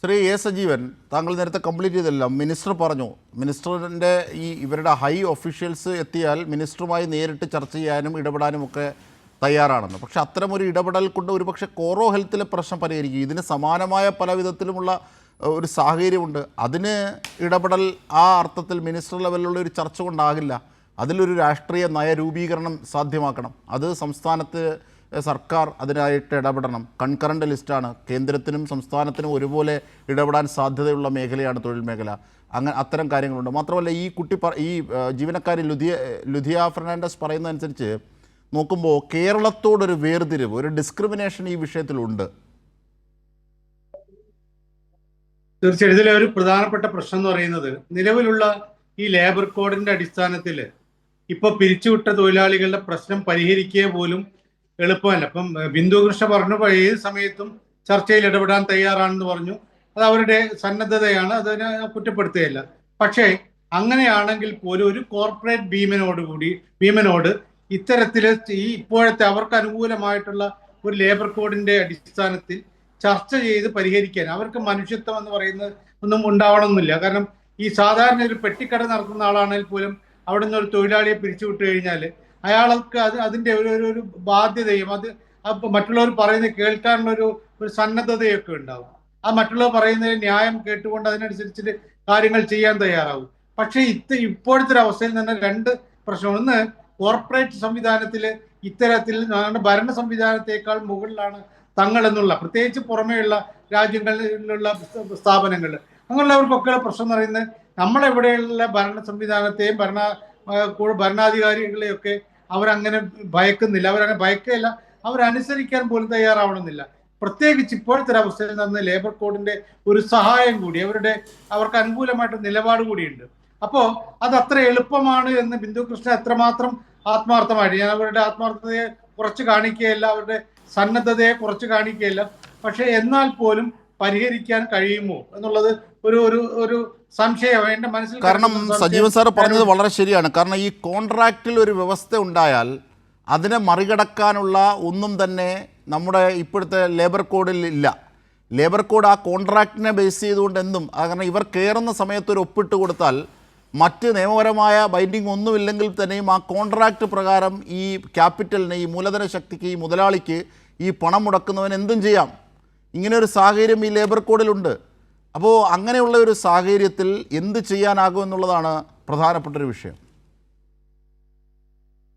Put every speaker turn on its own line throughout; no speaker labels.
Shri A Sajeevan, താങ്കൾ നേരത്തെ complete ചെയ്തില്ല. മിനിസ്റ്റർ പറഞ്ഞു, മിനിസ്റ്ററിൻ്റെ ഇവരുടെ ഹൈ ഒഫീഷ്യൽസ് എത്തിയാൽ മിനിസ്റ്ററുമായി നേരിട്ട് ചർച്ച ചെയ്യാനും ഇടപെടാനും ഒക്കെ തയ്യാറാണെന്ന്. പക്ഷേ അത്തരമൊരു ഇടപെടൽ കൊണ്ട് ഒരുപക്ഷെ കോറോ ഹെൽത്തിലെ പ്രശ്നം പരിഹരിക്കും. ഇതിന് സമാനമായ പല വിധത്തിലുമുള്ള ഒരു സാഹചര്യമുണ്ട്. അതിന് ഇടപെടൽ ആ അർത്ഥത്തിൽ മിനിസ്റ്റർ ലെവലിലുള്ള ഒരു ചർച്ച കൊണ്ടാകില്ല. അതിലൊരു രാഷ്ട്രീയ നയരൂപീകരണം സാധ്യമാക്കണം. അത് സംസ്ഥാനത്ത് സർക്കാർ അതിനായിട്ട് ഇടപെടണം. കൺകറൻ്റ് ലിസ്റ്റാണ്. കേന്ദ്രത്തിനും സംസ്ഥാനത്തിനും ഒരുപോലെ ഇടപെടാൻ സാധ്യതയുള്ള മേഖലയാണ് തൊഴിൽ മേഖല. അത്തരം കാര്യങ്ങളുണ്ട്. മാത്രമല്ല ഈ ജീവനക്കാരി ലുധിയ ഫെർണാണ്ടസ് പറയുന്നതനുസരിച്ച് നോക്കുമ്പോൾ കേരളത്തോടൊരു വേർതിരിവ്, ഒരു ഡിസ്ക്രിമിനേഷൻ ഈ വിഷയത്തിലുണ്ട്.
തീർച്ചയായും ഇതിലെ ഒരു പ്രധാനപ്പെട്ട പ്രശ്നം എന്ന് പറയുന്നത്, നിലവിലുള്ള ഈ ലേബർ കോഡിന്റെ അടിസ്ഥാനത്തിൽ ഇപ്പൊ പിരിച്ചുവിട്ട തൊഴിലാളികളുടെ പ്രശ്നം പരിഹരിക്കുക പോലും എളുപ്പമല്ല. ഇപ്പം ബിന്ദു കൃഷ്ണ പറഞ്ഞു ഏത് സമയത്തും ചർച്ചയിൽ ഇടപെടാൻ തയ്യാറാണെന്ന് പറഞ്ഞു. അത് അവരുടെ സന്നദ്ധതയാണ്, അതിനെ കുറ്റപ്പെടുത്തുകയല്ല. പക്ഷേ അങ്ങനെയാണെങ്കിൽ പോലും ഒരു കോർപ്പറേറ്റ് ഭീമനോട് ഇത്തരത്തില് ഈ ഇപ്പോഴത്തെ അവർക്ക് അനുകൂലമായിട്ടുള്ള ഒരു ലേബർ കോഡിന്റെ അടിസ്ഥാനത്തിൽ ചർച്ച ചെയ്ത് പരിഹരിക്കാൻ അവർക്ക് മനുഷ്യത്വം എന്ന് പറയുന്നത് ഒന്നും ഉണ്ടാവണമെന്നില്ല. കാരണം ഈ സാധാരണ ഒരു പെട്ടിക്കട നടത്തുന്ന ആളാണെങ്കിൽ പോലും അവിടെ നിന്ന് ഒരു തൊഴിലാളിയെ പിരിച്ചുവിട്ട് കഴിഞ്ഞാൽ അയാൾക്ക് അതിന്റെ ഒരു ബാധ്യതയും അത് മറ്റുള്ളവർ പറയുന്നത് കേൾക്കാനുള്ള ഒരു സന്നദ്ധതയൊക്കെ ഉണ്ടാവും. ആ മറ്റുള്ളവർ പറയുന്നതിൽ ന്യായം കേട്ടുകൊണ്ട് അതിനനുസരിച്ചിട്ട് കാര്യങ്ങൾ ചെയ്യാൻ തയ്യാറാവും. പക്ഷേ ഇപ്പോഴത്തെ ഒരു അവസ്ഥയിൽ നിന്ന് രണ്ട് പ്രശ്നം. ഒന്ന്, കോർപ്പറേറ്റ് സംവിധാനത്തിൽ ഇത്തരത്തിൽ ഭരണ സംവിധാനത്തെക്കാൾ മുകളിലാണ് തങ്ങൾ എന്നുള്ള, പ്രത്യേകിച്ച് പുറമേയുള്ള രാജ്യങ്ങളിലുള്ള സ്ഥാപനങ്ങൾ, അങ്ങനെയുള്ളവർക്കൊക്കെ പ്രശ്നം എന്ന് പറയുന്നത് നമ്മളെവിടെയുള്ള ഭരണ സംവിധാനത്തെയും ഭരണാധികാരികളെയൊക്കെ അവരങ്ങനെ ഭയക്കുന്നില്ല. അവരങ്ങനെ ഭയക്കുകയല്ല, അവരനുസരിക്കാൻ പോലും തയ്യാറാവണമെന്നില്ല. പ്രത്യേകിച്ച് ഇപ്പോഴത്തെ ഒരവസ്ഥയിൽ നിന്ന് ലേബർ കോഡിന്റെ ഒരു സഹായം കൂടി അവർക്ക് അനുകൂലമായിട്ട് നിലപാട് കൂടിയുണ്ട്. അപ്പോൾ അത് അത്ര എളുപ്പമാണ് എന്ന് ബിന്ദു കൃഷ്ണ എത്രമാത്രം ആത്മാർത്ഥമായിട്ട്, ഞാൻ അവരുടെ ആത്മാർത്ഥതയെ കുറച്ച് കാണിക്കുകയല്ല, അവരുടെ സന്നദ്ധതയെ കുറച്ച് കാണിക്കുകയല്ല, പക്ഷെ എന്നാൽ പോലും പരിഹരിക്കാൻ കഴിയുമോ എന്നുള്ളത് ഒരു സംശയം എന്റെ മനസ്സിൽ.
കാരണം സജീവൻ സാർ പറഞ്ഞത് വളരെ ശരിയാണ്. കാരണം ഈ കോൺട്രാക്റ്റിൽ ഒരു വ്യവസ്ഥ ഉണ്ടായാൽ അതിനെ മറികടക്കാനുള്ള ഒന്നും തന്നെ നമ്മുടെ ഇപ്പോഴത്തെ ലേബർ കോഡിൽ ഇല്ല. ലേബർ കോഡ് ആ കോൺട്രാക്റ്റിനെ ബേസ് ചെയ്തുകൊണ്ട് എന്തും, കാരണം ഇവർ കയറുന്ന സമയത്ത് ഒരു ഒപ്പിട്ട് കൊടുത്താൽ മറ്റ് നിയമപരമായ ബൈൻഡിങ് ഒന്നുമില്ലെങ്കിൽ തന്നെയും ആ കോൺട്രാക്റ്റ് പ്രകാരം ഈ ക്യാപിറ്റലിന്, ഈ മൂലധന ശക്തിക്ക്, ഈ മുതലാളിക്ക്, ഈ പണം മുടക്കുന്നവന് എന്തും ചെയ്യാം. ഇങ്ങനെ ഒരു സാഹചര്യം ഈ ലേബർ കോഡിലുണ്ട്. അപ്പോൾ അങ്ങനെയുള്ള ഒരു സാഹചര്യത്തിൽ എന്ത് ചെയ്യാനാകും എന്നുള്ളതാണ് പ്രധാനപ്പെട്ടൊരു വിഷയം.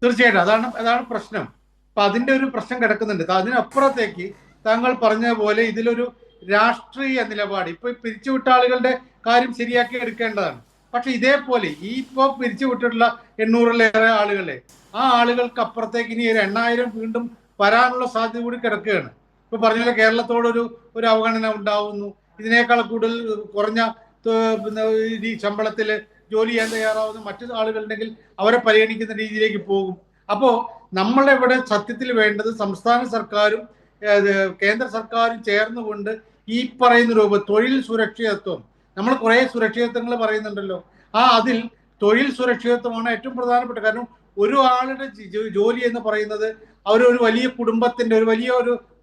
തീർച്ചയായിട്ടും അതാണ് പ്രശ്നം. അപ്പൊ അതിന്റെ ഒരു പ്രശ്നം കിടക്കുന്നുണ്ട്. അതിനപ്പുറത്തേക്ക് താങ്കൾ പറഞ്ഞ പോലെ ഇതിലൊരു രാഷ്ട്രീയ നിലപാട്, ഇപ്പൊ പിരിച്ചുവിട്ട ആളുകളുടെ കാര്യം ശരിയാക്കി എടുക്കേണ്ടതാണ്. പക്ഷെ ഇതേപോലെ ഇപ്പോൾ പിരിച്ചുവിട്ടിട്ടുള്ള 800-ലേറെ ആളുകളെ, ആ ആളുകൾക്ക് അപ്പുറത്തേക്ക് ഇനി ഒരു 8000 വീണ്ടും വരാനുള്ള സാധ്യത കൂടി കിടക്കുകയാണ്. ഇപ്പൊ പറഞ്ഞ കേരളത്തോടൊരു അവഗണന ഉണ്ടാവുന്നു. ഇതിനേക്കാൾ കൂടുതൽ കുറഞ്ഞ ശമ്പളത്തിൽ ജോലി ചെയ്യാൻ തയ്യാറാവുന്ന മറ്റു ആളുകളുണ്ടെങ്കിൽ അവരെ പരിഗണിക്കുന്ന രീതിയിലേക്ക് പോകും. അപ്പോ നമ്മളിവിടെ സത്യത്തിൽ വേണ്ടത് സംസ്ഥാന സർക്കാരും കേന്ദ്ര സർക്കാരും ചേർന്നുകൊണ്ട് ഈ പറയുന്ന തൊഴിൽ സുരക്ഷിതത്വം, നമ്മൾ കുറെ സുരക്ഷിതത്വങ്ങൾ പറയുന്നുണ്ടല്ലോ, അതിൽ തൊഴിൽ സുരക്ഷിതത്വമാണ് ഏറ്റവും പ്രധാനപ്പെട്ട. കാരണം ഒരു ആളുടെ ജോലി എന്ന് പറയുന്നത് അവരൊരു വലിയ കുടുംബത്തിന്റെ, ഒരു വലിയ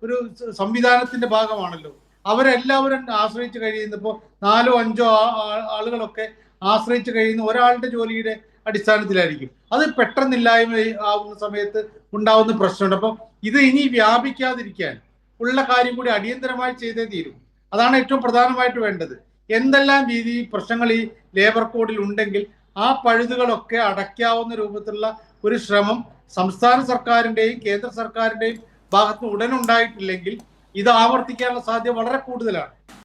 ഒരു സംവിധാനത്തിന്റെ ഭാഗമാണല്ലോ. അവരെല്ലാവരും ആശ്രയിച്ച് കഴിയുന്ന, ഇപ്പോൾ 4-5 ആളുകളൊക്കെ ആശ്രയിച്ച് കഴിയുന്ന ഒരാളുടെ ജോലിയുടെ അടിസ്ഥാനത്തിലായിരിക്കും. അത് പെട്ടെന്നില്ലായ്മ ആവുന്ന സമയത്ത് ഉണ്ടാവുന്ന പ്രശ്നമുണ്ട്. അപ്പം ഇത് ഇനി വ്യാപിക്കാതിരിക്കാൻ ഉള്ള കാര്യം കൂടി അടിയന്തരമായി ചെയ്തേ തീരും. അതാണ് ഏറ്റവും പ്രധാനമായിട്ട് വേണ്ടത്. എന്തെല്ലാം പ്രശ്നങ്ങൾ ഈ ലേബർ കോഡിൽ ഉണ്ടെങ്കിൽ ആ പഴുതുകളൊക്കെ അടയ്ക്കാവുന്ന രൂപത്തിലുള്ള ഒരു ശ്രമം സംസ്ഥാന സർക്കാരിന്റെയും കേന്ദ്ര സർക്കാരിന്റെയും ഭാഗത്ത് ഉടനുണ്ടായിട്ടില്ലെങ്കിൽ ഇത് ആവർത്തിക്കാനുള്ള സാധ്യത വളരെ കൂടുതലാണ്.